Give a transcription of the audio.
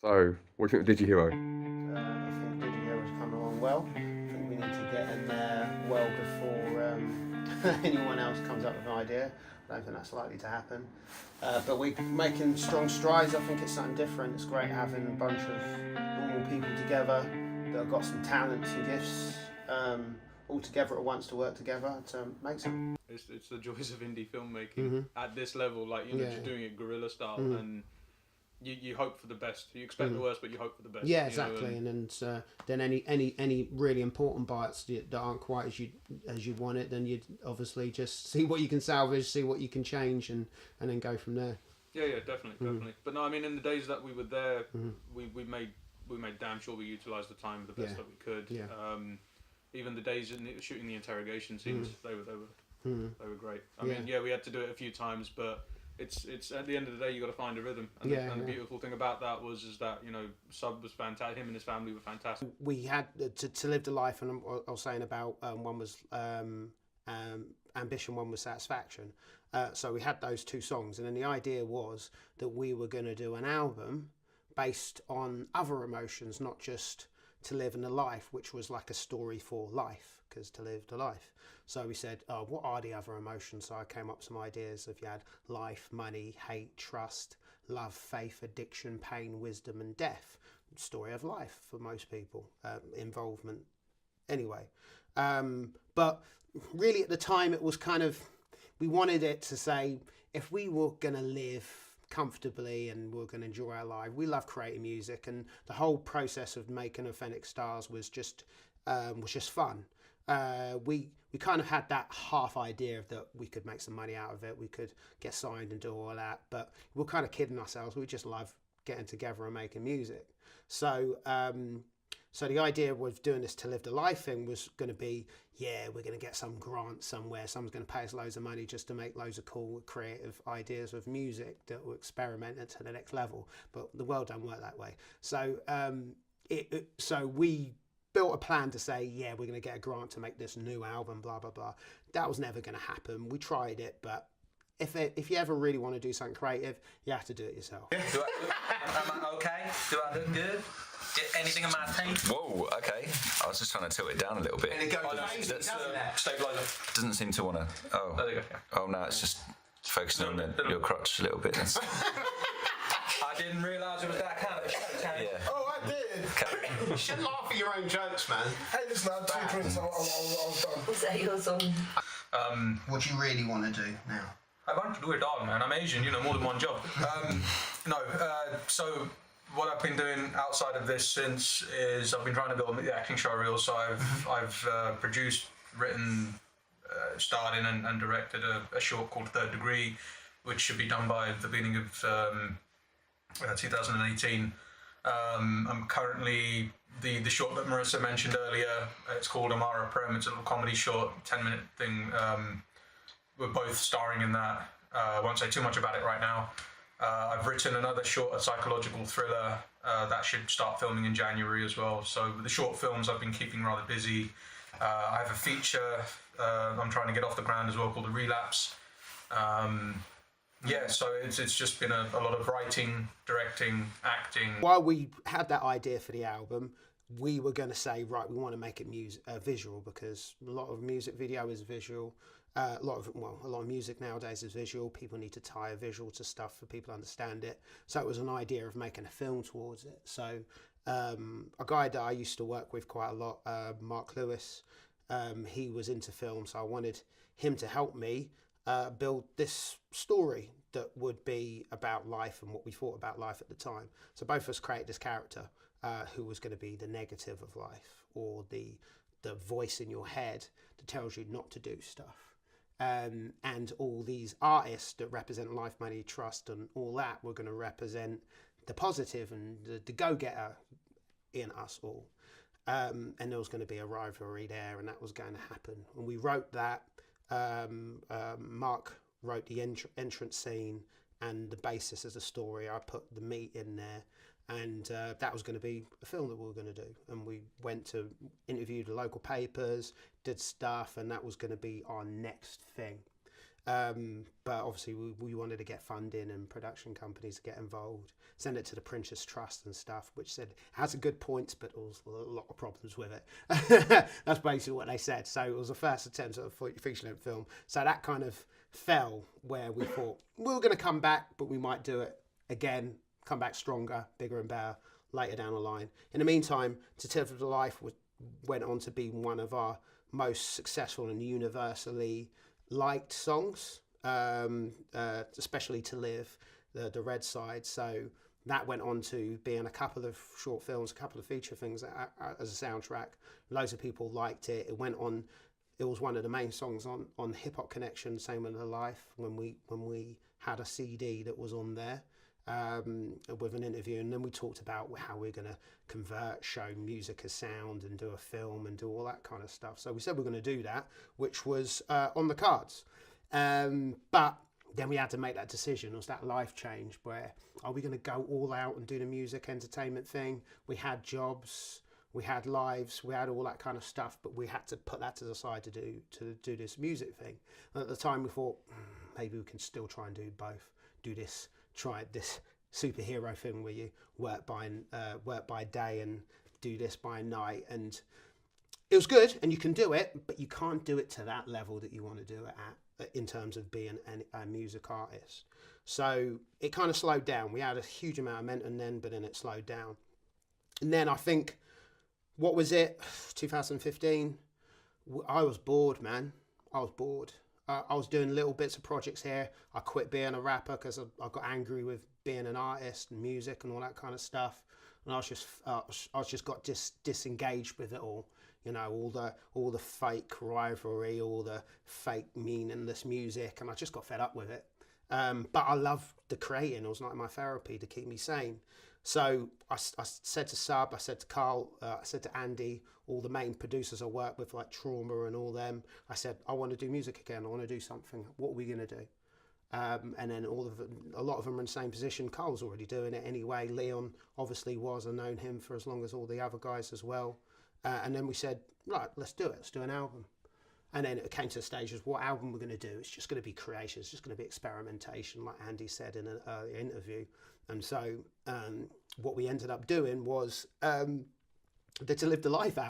So, what do you think of dIGIHIRO? I think dIGIHIRO's come along well. I think we need to get in there well before anyone else comes up with an idea. I don't think that's likely to happen. But we're making strong strides. I think it's something different. It's great having a bunch of normal people together that have got some talents and gifts all together at once to work together to make something. It's the joys of indie filmmaking at this level, like just doing it guerrilla style, and you hope for the best. You expect the worst, but you hope for the best. Yeah, exactly. And then any really important bites that aren't quite as you want it, then you'd obviously just see what you can salvage, see what you can change, and then go from there. Yeah, definitely. But no, I mean, in the days that we were there, we made damn sure we utilised the time the best that we could. Yeah. Even the days shooting the interrogation scenes, they were great. I mean, we had to do it a few times, but it's at the end of the day you got to find a rhythm. And, the beautiful thing about that was that Sub was fantastic. Him and his family were fantastic. We had to live the life, and I was saying about one was ambition, one was satisfaction. So we had those two songs, and then the idea was that we were going to do an album based on other emotions, not just to live in a life, which was like a story for life, because to live the life. So we said, what are the other emotions? So I came up with some ideas. If you had life, money, hate, trust, love, faith, addiction, pain, wisdom, and death. Story of life for most people, involvement. Anyway, but really at the time it was kind of, we wanted it to say, if we were going to live comfortably and we're going to enjoy our life, we love creating music, and the whole process of making Authentic Stars was just fun. We kind of had that half idea that we could make some money out of it, we could get signed and do all that, but we're kind of kidding ourselves. We just love getting together and making music. So so the idea with doing this To Live the Life thing was going to be, we're going to get some grant somewhere. Someone's going to pay us loads of money just to make loads of cool, creative ideas with music that will experiment it to the next level. But the world don't work that way. So so we built a plan to say, we're going to get a grant to make this new album, blah, blah, blah. That was never going to happen. We tried it, but if you ever really want to do something creative, you have to do it yourself. Am I okay? Do I look good? Anything in my taste? Whoa, okay. I was just trying to tilt it down a little bit. And it goes crazy, doesn't it? Stabilizer. Doesn't seem to want to. Oh. There you go. Oh no, it's just focusing on your crotch a little bit. I didn't realise it was that kind of show, Terry. Yeah. Oh, I did. You should laugh at your own jokes, man. Hey, listen, I had 2 drinks, I was done. Was that your song? What do you really want to do now? I want to do it all, man. I'm Asian, more than one job. So what I've been doing outside of this since is I've been trying to build the acting show reel. So I've produced, written, starred in and directed a short called Third Degree, which should be done by the beginning of 2018. I'm currently the short that Marissa mentioned earlier. It's called Amara Prem. It's a little comedy short, 10-minute thing. We're both starring in that. I won't say too much about it right now. I've written another short, a psychological thriller, that should start filming in January as well. So with the short films, I've been keeping rather busy. I have a feature I'm trying to get off the ground as well called The Relapse. So it's just been a lot of writing, directing, acting. While we had that idea for the album, we were going to say, right, we want to make it visual, because a lot of music video is visual. A lot of music nowadays is visual. People need to tie a visual to stuff for people to understand it. So it was an idea of making a film towards it. So a guy that I used to work with quite a lot, Mark Lewis, he was into film, so I wanted him to help me build this story that would be about life and what we thought about life at the time. So both of us created this character who was going to be the negative of life, or the voice in your head that tells you not to do stuff. And all these artists that represent life, money, trust, and all that were going to represent the positive and the go-getter in us all. And there was going to be a rivalry there, and that was going to happen. And we wrote that. Mark wrote the entrance scene and the basis as a story. I put the meat in there, and that was going to be a film that we were going to do. And we went to interview the local papers, did stuff, and that was going to be our next thing. But obviously we wanted to get funding and production companies to get involved, send it to the Printers Trust and stuff, which said it has a good points, but also a lot of problems with it. That's basically what they said. So it was the first attempt at a feature-length film. So that kind of fell where we thought we were going to come back, but we might do it again, come back stronger, bigger and better later down the line. In the meantime, To Tell of the Life went on to be one of our most successful and universally liked songs, especially To Live, the Red Side. So that went on to being a couple of short films, a couple of feature things as a soundtrack. Loads of people liked it. It went on. It was one of the main songs on Hip Hop Connection, Same with the Life, when we had a CD that was on there with an interview, and then we talked about how we're going to convert, show music as sound, and do a film and do all that kind of stuff. So we said we're going to do that, which was on the cards. But then we had to make that decision. It was that life change where, are we going to go all out and do the music entertainment thing? We had jobs, we had lives, we had all that kind of stuff, but we had to put that to the side to do this music thing. And at the time we thought, maybe we can still try and do both. Try this superhero thing where you work by day and do this by night. And it was good, and you can do it, but you can't do it to that level that you want to do it at in terms of being a music artist. So it kind of slowed down. We had a huge amount of momentum then, but then it slowed down. And then I think, what was it, 2015? I was bored, man. I was bored. I was doing little bits of projects here. I quit being a rapper because I got angry with being an artist and music and all that kind of stuff. And I just got disengaged with it all. You know, all the fake rivalry, all the fake meaningless music, and I just got fed up with it. But I love the creating. It was like my therapy to keep me sane. So I said to Sub, I said to Carl, I said to Andy, all the main producers I work with, like Trauma and all them, I said, I want to do music again. I want to do something. What are we going to do? And then a lot of them are in the same position. Carl's already doing it anyway. Leon obviously was. I've known him for as long as all the other guys as well. And then we said, right, let's do it. Let's do an album. And then it came to the stage of what album we're going to do. It's just going to be creation. It's just going to be experimentation, like Andy said in an earlier interview. And so what we ended up doing was the To Live the Life album.